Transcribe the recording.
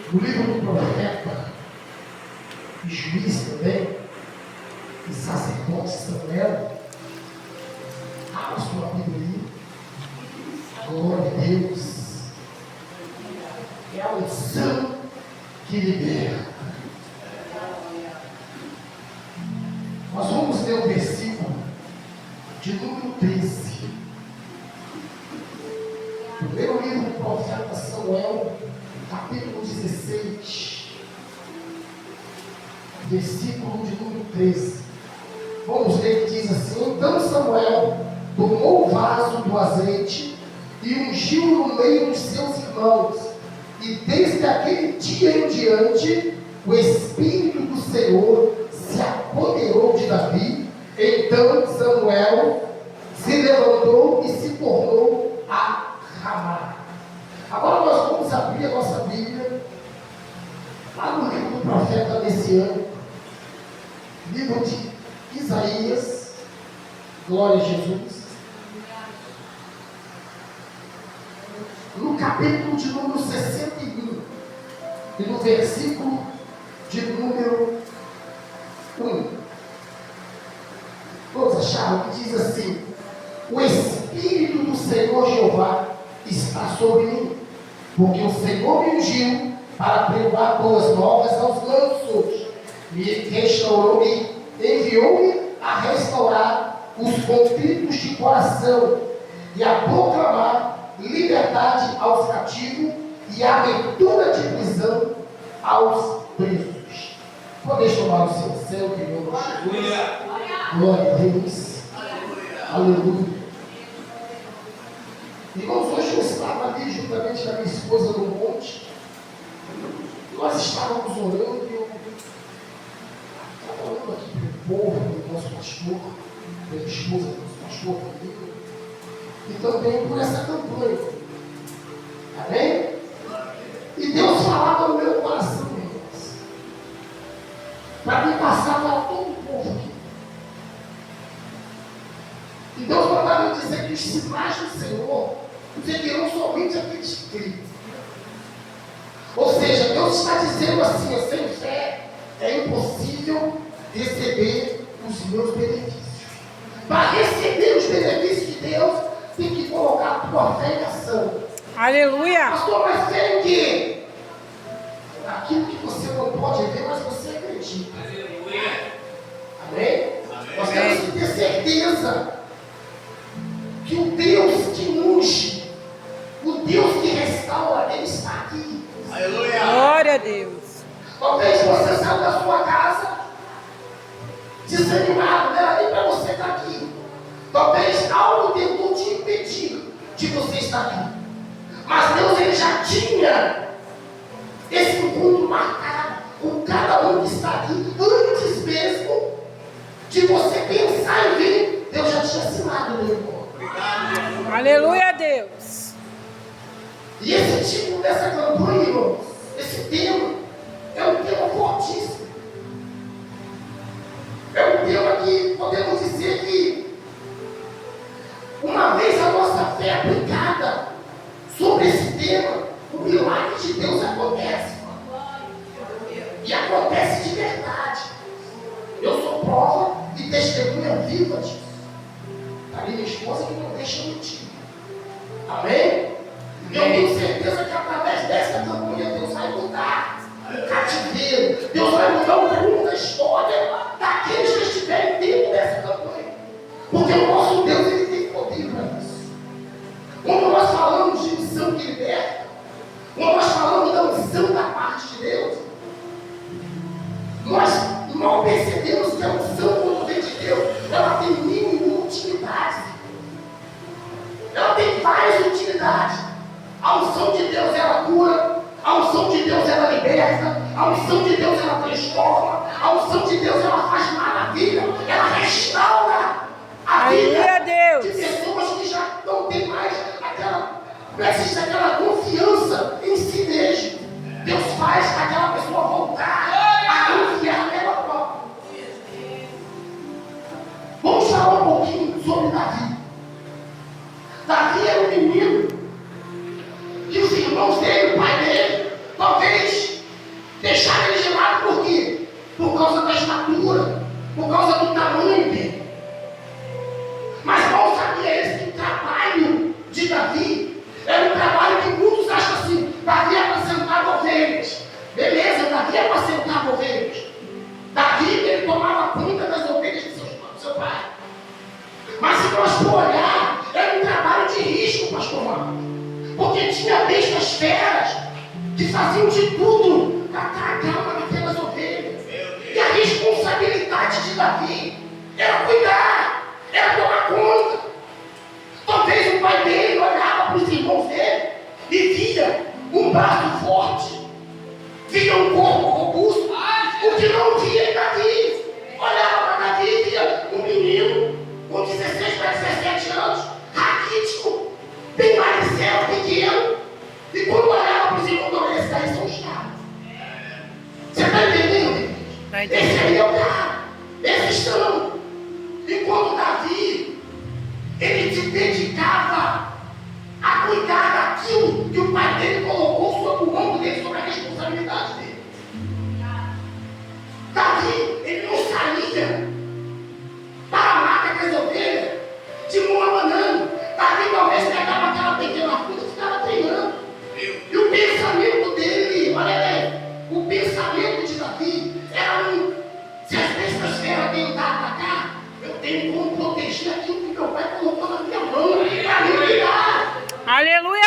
No livro do profeta, e juiz também, e sacerdote Samuel, abra sua Bíblia. Glória a Deus. É a unção que liberta. Nós vamos ler o versículo de número 13. Primeiro livro do profeta Samuel, capítulo 16, versículo de número 13. Vamos ler que diz assim: Então Samuel tomou o vaso do azeite e ungiu no meio dos seus irmãos, e desde aquele dia em diante o Espírito do Senhor se apoderou de Davi. Então Samuel se levantou e se tornou a Ramá. Agora nós vamos abrir a nossa Bíblia lá no livro do profeta messiânico, livro de Isaías. Glória a Jesus. No capítulo de número 61 e no versículo de número 1. Todos acharam que diz assim: o Espírito do Senhor Jeová está sobre mim, porque o Senhor me ungiu para pregoar boas novas aos mansos, me restaurou-me, enviou-me a restaurar os contritos de coração e a proclamar liberdade aos cativos e abertura de prisão aos presos. Podeis tomar o seu céu, que meu Jesus. Glória a Deus. Aleluia. Irmãos, hoje eu estava ali juntamente com a minha esposa no monte. Nós estávamos orando e eu estava orando aqui pelo povo, pelo nosso pastor, pela esposa do nosso pastor, comigo, e também por essa campanha. Amém? E Deus falava no meu coração, irmãos, para me passar para todo o povo aqui. E Deus mandava eu dizer que os sinais do Senhor seguirão somente aqueles que creem. Ou seja, Deus está dizendo assim: sem fé é impossível receber os meus benefícios. Para receber os benefícios de Deus, tem que colocar a tua fé em ação. Aleluia! Pastor, mas fé em quê? Aquilo que você não pode ver, mas você acredita. Aleluia! Amém? Nós temos que ter certeza que o Deus que unge, o Deus que restaura, Ele está aqui. Aleluia! Glória a Deus! Talvez você saiu da sua casa desanimado, não era nem para você estar aqui. Talvez algo tentou te impedir de você estar aqui. Mas Deus, Ele já tinha esse encontro marcado com cada um que está aqui. Antes mesmo de você pensar em vir, Deus já tinha assinado o meu encontro. Aleluia a Deus! E esse tipo dessa campanha, irmãos, esse tema, é um tema fortíssimo. É um tema que podemos dizer que, uma vez a nossa fé aplicada sobre esse tema, o milagre de Deus acontece. E acontece de verdade. Eu sou prova e testemunha viva disso. Está ali minha esposa que não deixa mentir. Amém? Eu tenho certeza que através dessa campanha Deus vai mudar o cativeiro. Deus vai mudar o rumo da história daqueles que estiverem dentro dessa campanha. Porque o nosso Deus, Ele tem poder para isso. Quando nós falamos de missão que liberta, quando nós falamos da missão da parte de Deus, nós não percebemos que a missão, quando vem de Deus, ela tem mil e uma utilidades. Ela tem várias utilidades. A unção de Deus, ela cura. A unção de Deus, ela liberta. A unção de Deus, ela transforma. A unção de Deus, ela faz maravilha. Ela restaura a vida de pessoas que já não tem mais aquela, não existe aquela confiança em si mesmo. Deus faz aquela pessoa voltar a confiar nela própria. Vamos falar um pouquinho sobre Davi. Davi era um menino que os irmãos dele, o pai dele, talvez Deixaram ele de lado por quê? Por causa da estatura, por causa do tamanho dele. Mas mal sabia eles que o trabalho de Davi era um trabalho que muitos acham assim: Davi apacentava ovelhas. Beleza, Davi apacentava ovelhas. Davi, ele tomava conta das ovelhas do seu pai. Mas se nós for olhar, era um trabalho de risco, pastor Marcos. Porque tinha bestas feras que faziam de tudo para estar a calma daquelas ovelhas. E a responsabilidade de Davi era cuidar, era tomar conta. Talvez o pai dele olhava para os irmãos dele e via um braço forte, via um corpo robusto, o que não via em Davi. Olhava para Davi e via um menino com 16 para 17 anos, raquítico, bem magricelo, pequeno. E quando olhava para os irmãos, não, esses aí são os caras. Você está entendendo? Esse aí é o cara. Esses são. Enquanto Davi, ele se dedicava a cuidar daquilo que o pai dele colocou sobre o ombro dele, sobre a responsabilidade dele. Davi, ele não saía para a mata das ovelhas de mão abanando. Davi talvez pegava aquela pequena fruta e ficava treinando. E o pensamento dele, olha aí, o pensamento de Davi era um: se as bestas feras têm dado para cá, eu tenho como proteger aquilo que meu pai colocou na minha mão para me cuidar. Aleluia.